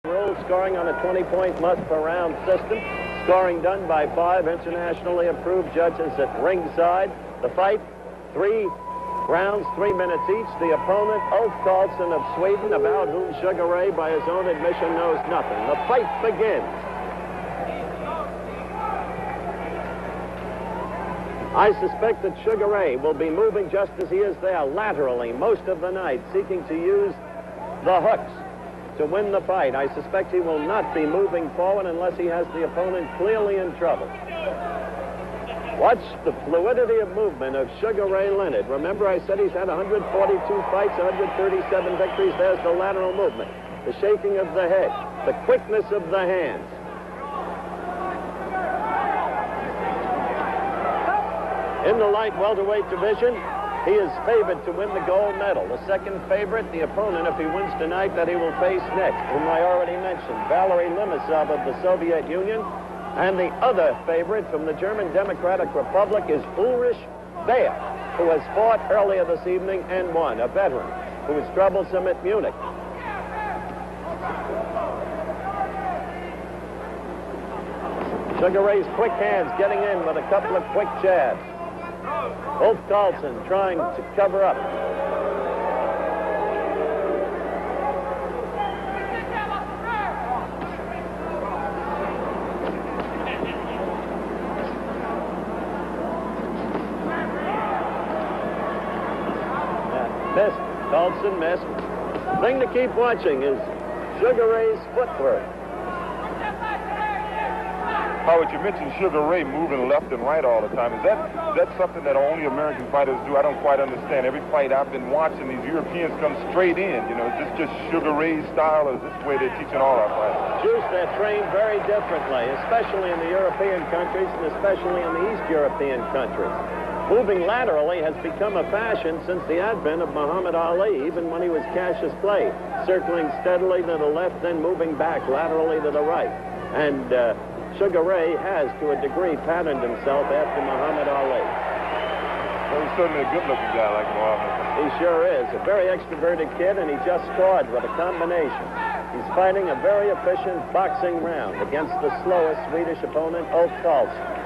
Rule scoring on a 20-point must-per-round system. Scoring done by 5 internationally approved judges at ringside. The fight, 3 rounds, 3 minutes each. The opponent, Ulf Carlsson of Sweden, about whom Sugar Ray, by his own admission, knows nothing. The fight begins. I suspect that Sugar Ray will be moving just as he is there, laterally, most of the night, seeking to use the hooks to win the fight. I suspect he will not be moving forward unless he has the opponent clearly in trouble. Watch the fluidity of movement of Sugar Ray Leonard. Remember, I said he's had 142 fights, 137 victories. There's the lateral movement, the shaking of the head, the quickness of the hands. In the light welterweight division, he is favored to win the gold medal. The second favorite, the opponent, if he wins tonight, that he will face next, whom I already mentioned, Valery Limasov of the Soviet Union. And the other favorite from the German Democratic Republic is Ulrich Baer, who has fought earlier this evening and won, a veteran who was troublesome at Munich. Sugar Ray's quick hands getting in with a couple of quick jabs. Ulf Carlsson trying to cover up. Missed. Carlsson missed. The thing to keep watching is Sugar Ray's footwork. Howard, you mentioned Sugar Ray moving left and right all the time. Is that something that only American fighters do? I don't quite understand. Every fight I've been watching, these Europeans come straight in. You know, is this just Sugar Ray's style, or is this the way they're teaching all our fighters? Juice, they're trained very differently, especially in the European countries and especially in the East European countries. Moving laterally has become a fashion since the advent of Muhammad Ali, even when he was Cassius Clay, circling steadily to the left, then moving back laterally to the right. And Sugar Ray has, to a degree, patterned himself after Muhammad Ali. Well, he's certainly a good-looking guy like Muhammad. He sure is. A very extroverted kid, and he just scored with a combination. He's fighting a very efficient boxing round against the slowest Swedish opponent, Ulf Carlsson.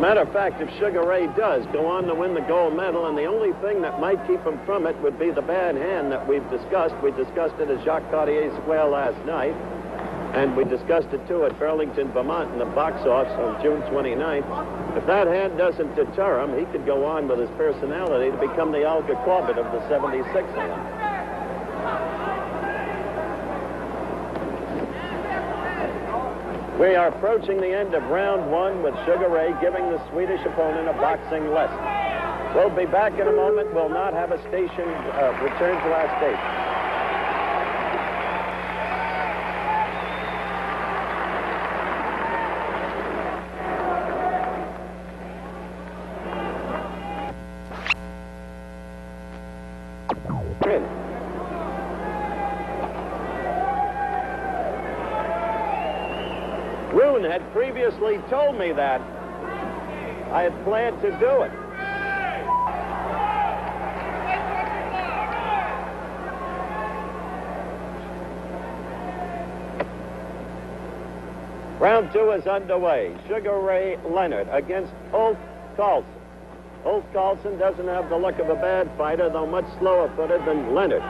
Matter of fact, if Sugar Ray does go on to win the gold medal, and the only thing that might keep him from it would be the bad hand that we've discussed. We discussed it at Jacques Cartier's Square last night, and we discussed it too at Burlington, Vermont in the box office on June 29th. If that hand doesn't deter him, he could go on with his personality to become the Olga Corbett of the 76 Olympics. We are approaching the end of round 1 with Sugar Ray giving the Swedish opponent a boxing lesson. We'll be back in a moment. We'll not have a station return to our station. Had previously told me that. I had planned to do it. Round 2 is underway. Sugar Ray Leonard against Ulf Carlsson. Ulf Carlsson doesn't have the look of a bad fighter, though much slower-footed than Leonard.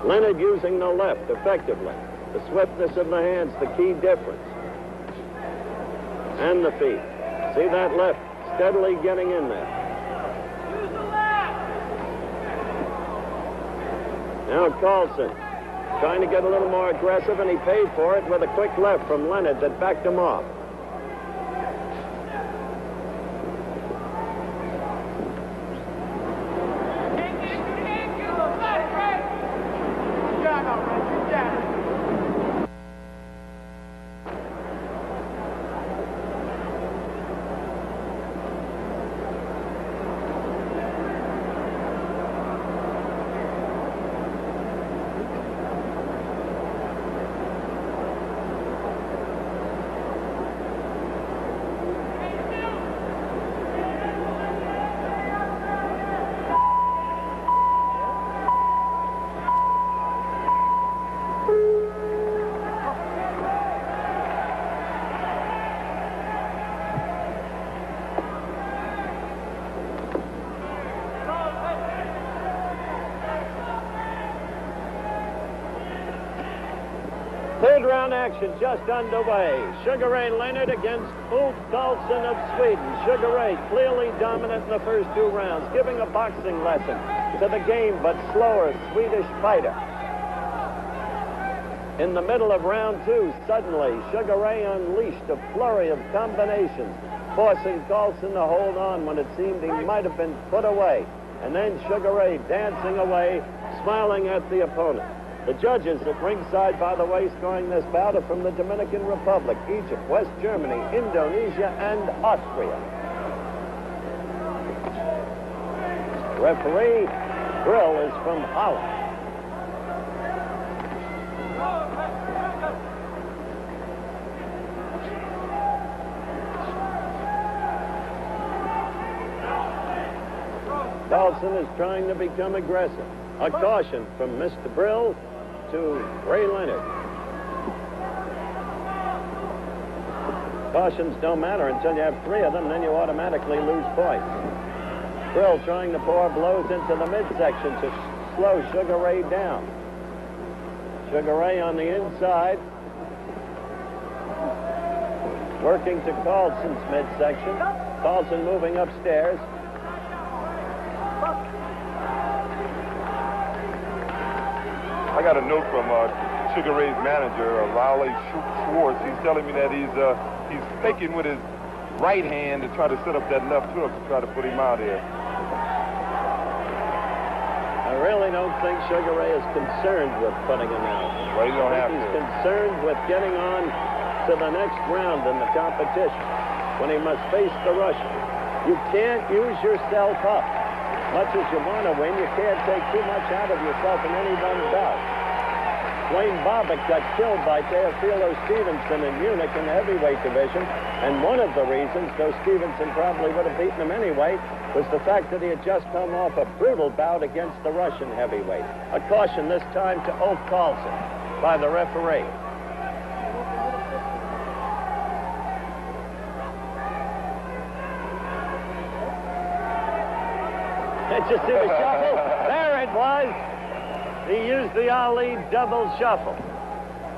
Leonard using the left effectively. The swiftness of the hands, the key difference. And the feet. See that left steadily getting in there. Now Carlsson trying to get a little more aggressive, and he paid for it with a quick left from Leonard that backed him off. Third round action just underway. Sugar Ray Leonard against Ulf Carlsson of Sweden. Sugar Ray clearly dominant in the first 2 rounds, giving a boxing lesson to the game but slower Swedish fighter. In the middle of round 2, suddenly Sugar Ray unleashed a flurry of combinations, forcing Carlsson to hold on when it seemed he might have been put away. And then Sugar Ray dancing away, smiling at the opponent. The judges at ringside, by the way, scoring this bout are from the Dominican Republic, Egypt, West Germany, Indonesia, and Austria. Referee Brill is from Holland. Carlsson is trying to become aggressive. A caution from Mr. Brill to Ray Leonard. Cautions don't matter until you have 3 of them, then you automatically lose points. Brill trying to pour blows into the midsection to slow Sugar Ray down. Sugar Ray on the inside, working to Carlsson's midsection. Carlsson moving upstairs. I got a note from Sugar Ray's manager, Raleigh Schwartz. He's telling me that he's faking with his right hand to try to set up that left hook to try to put him out here. I really don't think Sugar Ray is concerned with putting him out. Well, you don't have to. He's concerned with getting on to the next round in the competition when he must face the Russian. You can't use yourself up. Much as you want to win, you can't take too much out of yourself in any one bout. Wayne Bobbitt got killed by Teofilo Stevenson in Munich in the heavyweight division, and one of the reasons, though Stevenson probably would have beaten him anyway, was the fact that he had just come off a brutal bout against the Russian heavyweight. A caution this time to Ulf Carlsson by the referee. Did you see the shuffle? There it was. He used the Ali double shuffle.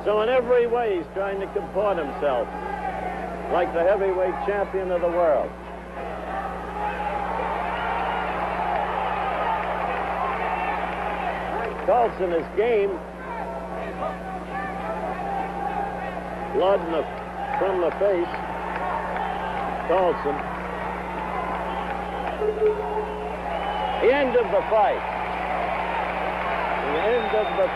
So in every way, he's trying to comport himself like the heavyweight champion of the world. Carlsson is game. Blood from the face. Carlsson. The end of the fight. The end of the